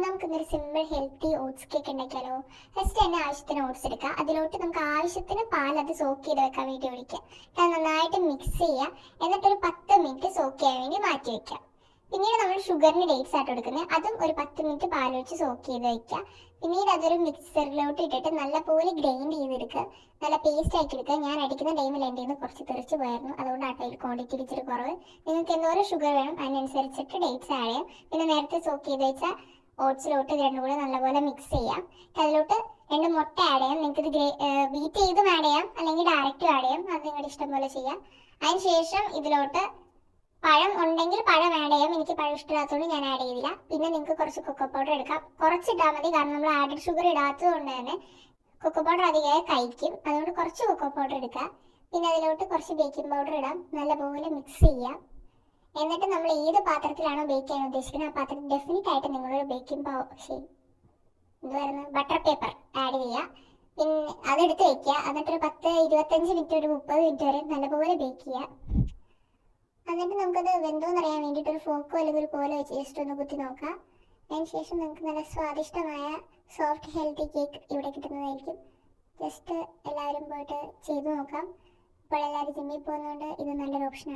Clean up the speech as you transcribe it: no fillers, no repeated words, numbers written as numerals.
നമുക്ക് ഇന്നൊരു simple healthy oats cake ഉണ്ടാക്കിയാലോ. ഫസ്റ്റ് തന്നെ ആവശ്യത്തിന് ഓട്സ് എടുക്കുക. അതിലോട്ട് നമുക്ക് ആവശ്യത്തിന് പാൽ അത് സോക്ക് ചെയ്ത് വെക്കാൻ വേണ്ടി ഒഴിക്കുക. അത് നന്നായിട്ട് മിക്സ് ചെയ്യുക. എന്നിട്ടൊരു 10 മിനിറ്റ് സോക്ക് ചെയ്യാൻ വേണ്ടി മാറ്റി വെക്കുക. പിന്നീട് നമ്മൾ ഷുഗറിന് ഡേറ്റ്സ് ആയിട്ട് കൊടുക്കുന്നത്, അതും ഒരു 10 മിനിറ്റ് പാലൊഴിച്ച് സോക്ക് ചെയ്ത് വയ്ക്കുക. പിന്നീട് അതൊരു മിക്സറിലോട്ട് ഇട്ടിട്ട് നല്ലപോലെ ഗ്രൈൻഡ് ചെയ്തെടുക്കുക. നല്ല പേസ്റ്റ് ആക്കി എടുക്കുക. ഞാൻ അടിക്കുന്ന ടൈമിൽ എൻ്റെ നിന്ന് കുറച്ച് തെറിച്ച് പോയായിരുന്നു, അതുകൊണ്ട് ആ ടൈം ക്വാണ്ടിറ്റി ഇച്ചിരി കുറവ്. നിങ്ങൾക്ക് എന്തോരം ഷുഗർ വേണം അതിനനുസരിച്ചിട്ട് ഡേറ്റ്സ് ആഡ് ചെയ്യാം. പിന്നെ നേരത്തെ സോക്ക് ചെയ്ത് വെച്ചാൽ ഓട്സിലോട്ട് ഇത് രണ്ടും കൂടെ നല്ലപോലെ മിക്സ് ചെയ്യാം. അതിലോട്ട് 2 മുട്ട ആഡ് ചെയ്യാം. നിങ്ങൾക്ക് ഇത് ബീറ്റ് ചെയ്തും ആഡ് ചെയ്യാം, അല്ലെങ്കിൽ ഡയറക്റ്റും ആഡ് ചെയ്യാം. അത് നിങ്ങളുടെ ഇഷ്ടം പോലെ ചെയ്യാം. അതിനുശേഷം ഇതിലോട്ട് പഴം ഉണ്ടെങ്കിൽ പഴം ആഡ് ചെയ്യാം. എനിക്ക് പഴം ഇഷ്ടമില്ലാത്തതുകൊണ്ട് ഞാൻ ആഡ് ചെയ്തില്ല. പിന്നെ നിങ്ങൾക്ക് കുറച്ച് കൊക്കോ പൗഡർ എടുക്കാം. കുറച്ചിട്ടാൽ മതി, കാരണം നമ്മൾ ആഡഡ് ഷുഗർ ഇടാത്തത് കൊണ്ട് തന്നെ കൊക്കോ പൗഡർ അധികമായി കഴിക്കും. അതുകൊണ്ട് കുറച്ച് കൊക്കോ പൗഡർ എടുക്കുക. പിന്നെ അതിലോട്ട് കുറച്ച് ബേക്കിംഗ് പൗഡർ ഇടാം. നല്ലപോലെ മിക്സ് ചെയ്യാം. എന്നിട്ട് നമ്മൾ ഏത് പാത്രത്തിലാണോ ബേക്ക് ചെയ്യാൻ ഉദ്ദേശിക്കുന്നത് ആ പാത്രത്തിൽ ഡെഫിനറ്റ് ആയിട്ട് നിങ്ങളൊരു ബട്ടർ പേപ്പർ ആഡ് ചെയ്യുക. പിന്നെ അതെടുത്ത് വെക്കുക. എന്നിട്ടൊരു 10-25 മിനിറ്റ്, ഒരു 30 മിനിറ്റ് വരെ നല്ലപോലെ ബേക്ക് ചെയ്യുക. എന്നിട്ട് നമുക്കത് വെന്തോന്ന് അറിയാൻ വേണ്ടിയിട്ട് ഒരു ഫോക്കോ അല്ലെങ്കിൽ ഒരു കോലോ വെച്ച് ജസ്റ്റ് ഒന്ന് കുത്തി നോക്കാം. അതിന് ശേഷം നമുക്ക് നല്ല സ്വാദിഷ്ടമായ സോഫ്റ്റ് ഹെൽത്തി കേക്ക് ഇവിടെ കിട്ടുന്നതായിരിക്കും. ജസ്റ്റ് എല്ലാവരും പോയിട്ട് ചെയ്തു നോക്കാം. ഇപ്പോൾ എല്ലാവരും ജിമ്മിൽ പോകുന്നതുകൊണ്ട് ഇത് നല്ലൊരു ഓപ്ഷനാണ്.